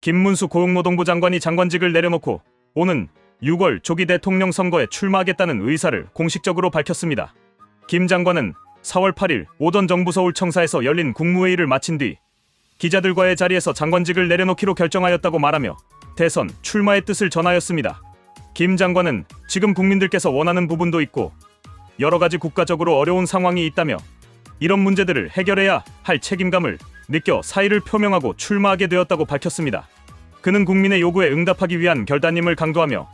김문수 고용노동부 장관이 장관직을 내려놓고 오는 6월 조기 대통령 선거에 출마하겠다는 의사를 공식적으로 밝혔습니다. 김 장관은 4월 8일 오전 정부 서울청사에서 열린 국무회의를 마친 뒤 기자들과의 자리에서 장관직을 내려놓기로 결정하였다고 말하며 대선 출마의 뜻을 전하였습니다. 김 장관은 지금 국민들께서 원하는 부분도 있고 여러 가지 국가적으로 어려운 상황이 있다며 이런 문제들을 해결해야 할 책임감을 느껴 사의를 표명하고 출마하게 되었다고 밝혔습니다. 그는 국민의 요구에 응답하기 위한 결단임을 강조하며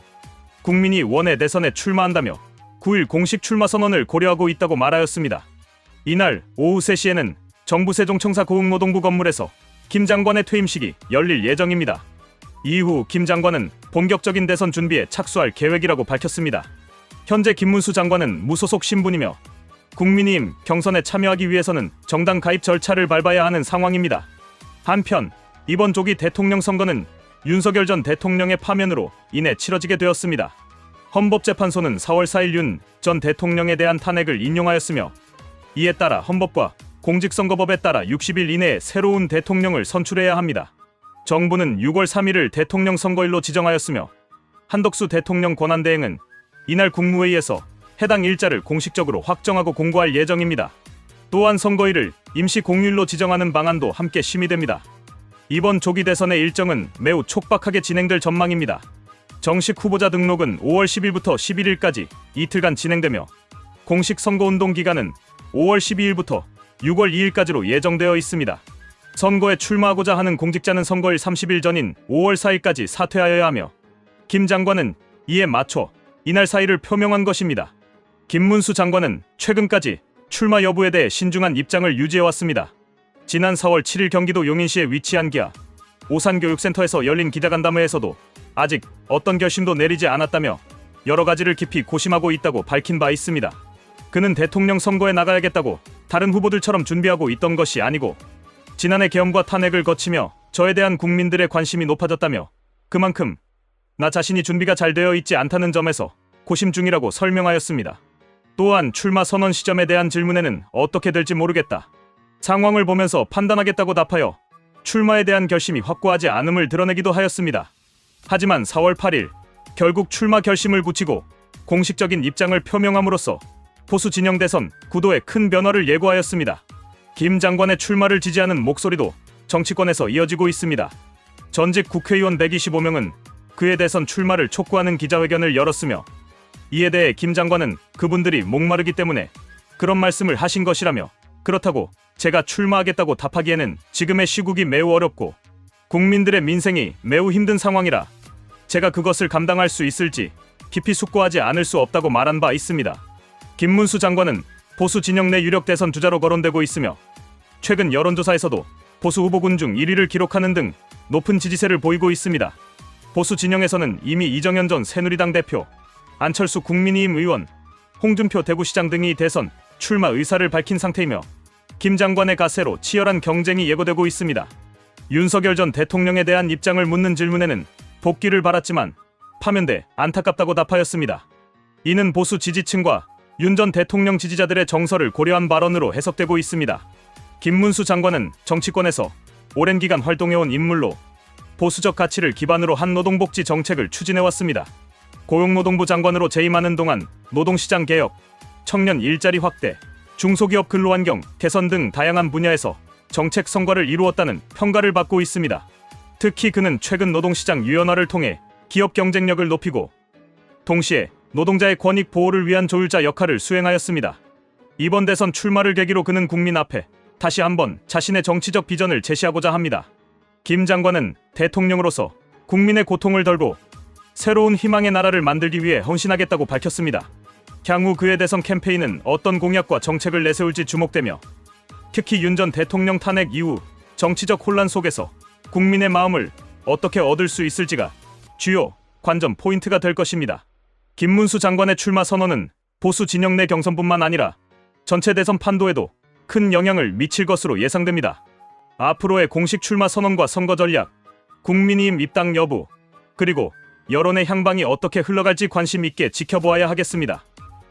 국민이 원해 대선에 출마한다며 9일 공식 출마 선언을 고려하고 있다고 말하였습니다. 이날 오후 3시에는 정부 세종청사 고용노동부 건물에서 김 장관의 퇴임식이 열릴 예정입니다. 이후 김 장관은 본격적인 대선 준비에 착수할 계획이라고 밝혔습니다. 현재 김문수 장관은 무소속 신분이며 국민의힘 경선에 참여하기 위해서는 정당 가입 절차를 밟아야 하는 상황입니다. 한편 이번 조기 대통령 선거는 윤석열 전 대통령의 파면으로 인해 치러지게 되었습니다. 헌법재판소는 4월 4일 윤 전 대통령에 대한 탄핵을 인용하였으며 이에 따라 헌법과 공직선거법에 따라 60일 이내에 새로운 대통령을 선출해야 합니다. 정부는 6월 3일을 대통령 선거일로 지정하였으며 한덕수 대통령 권한대행은 이날 국무회의에서 해당 일자를 공식적으로 확정하고 공고할 예정입니다. 또한 선거일을 임시 공휴일로 지정하는 방안도 함께 심의됩니다. 이번 조기 대선의 일정은 매우 촉박하게 진행될 전망입니다. 정식 후보자 등록은 5월 10일부터 11일까지 이틀간 진행되며 공식 선거운동 기간은 5월 12일부터 6월 2일까지로 예정되어 있습니다. 선거에 출마하고자 하는 공직자는 선거일 30일 전인 5월 4일까지 사퇴하여야 하며 김 장관은 이에 맞춰 이날 사의를 표명한 것입니다. 김문수 장관은 최근까지 출마 여부에 대해 신중한 입장을 유지해왔습니다. 지난 4월 7일 경기도 용인시에 위치한 기아 오산교육센터에서 열린 기자간담회에서도 아직 어떤 결심도 내리지 않았다며 여러 가지를 깊이 고심하고 있다고 밝힌 바 있습니다. 그는 대통령 선거에 나가야겠다고 다른 후보들처럼 준비하고 있던 것이 아니고 지난해 계엄과 탄핵을 거치며 저에 대한 국민들의 관심이 높아졌다며 그만큼 나 자신이 준비가 잘 되어 있지 않다는 점에서 고심 중이라고 설명하였습니다. 또한 출마 선언 시점에 대한 질문에는 어떻게 될지 모르겠다. 상황을 보면서 판단하겠다고 답하여 출마에 대한 결심이 확고하지 않음을 드러내기도 하였습니다. 하지만 4월 8일 결국 출마 결심을 굳히고 공식적인 입장을 표명함으로써 보수 진영 대선 구도에 큰 변화를 예고하였습니다. 김 장관의 출마를 지지하는 목소리도 정치권에서 이어지고 있습니다. 전직 국회의원 125명은 그의 대선 출마를 촉구하는 기자회견을 열었으며 이에 대해 김 장관은 그분들이 목마르기 때문에 그런 말씀을 하신 것이라며 그렇다고 제가 출마하겠다고 답하기에는 지금의 시국이 매우 어렵고 국민들의 민생이 매우 힘든 상황이라 제가 그것을 감당할 수 있을지 깊이 숙고하지 않을 수 없다고 말한 바 있습니다. 김문수 장관은 보수 진영 내 유력 대선 주자로 거론되고 있으며 최근 여론조사에서도 보수 후보군 중 1위를 기록하는 등 높은 지지세를 보이고 있습니다. 보수 진영에서는 이미 이정현 전 새누리당 대표, 안철수 국민의힘 의원, 홍준표 대구시장 등이 대선 출마 의사를 밝힌 상태이며 김 장관의 가세로 치열한 경쟁이 예고되고 있습니다. 윤석열 전 대통령에 대한 입장을 묻는 질문에는 복귀를 바랐지만 파면돼 안타깝다고 답하였습니다. 이는 보수 지지층과 윤 전 대통령 지지자들의 정서를 고려한 발언으로 해석되고 있습니다. 김문수 장관은 정치권에서 오랜 기간 활동해온 인물로 보수적 가치를 기반으로 한 노동복지 정책을 추진해왔습니다. 고용노동부 장관으로 재임하는 동안 노동시장 개혁, 청년 일자리 확대, 중소기업 근로환경 개선 등 다양한 분야에서 정책 성과를 이루었다는 평가를 받고 있습니다. 특히 그는 최근 노동시장 유연화를 통해 기업 경쟁력을 높이고 동시에 노동자의 권익 보호를 위한 조율자 역할을 수행하였습니다. 이번 대선 출마를 계기로 그는 국민 앞에 다시 한번 자신의 정치적 비전을 제시하고자 합니다. 김 장관은 대통령으로서 국민의 고통을 덜고 새로운 희망의 나라를 만들기 위해 헌신하겠다고 밝혔습니다. 향후 그의 대선 캠페인은 어떤 공약과 정책을 내세울지 주목되며 특히 윤 전 대통령 탄핵 이후 정치적 혼란 속에서 국민의 마음을 어떻게 얻을 수 있을지가 주요 관전 포인트가 될 것입니다. 김문수 장관의 출마 선언은 보수 진영 내 경선뿐만 아니라 전체 대선 판도에도 큰 영향을 미칠 것으로 예상됩니다. 앞으로의 공식 출마 선언과 선거 전략, 국민의힘 입당 여부, 그리고 여론의 향방이 어떻게 흘러갈지 관심 있게 지켜보아야 하겠습니다.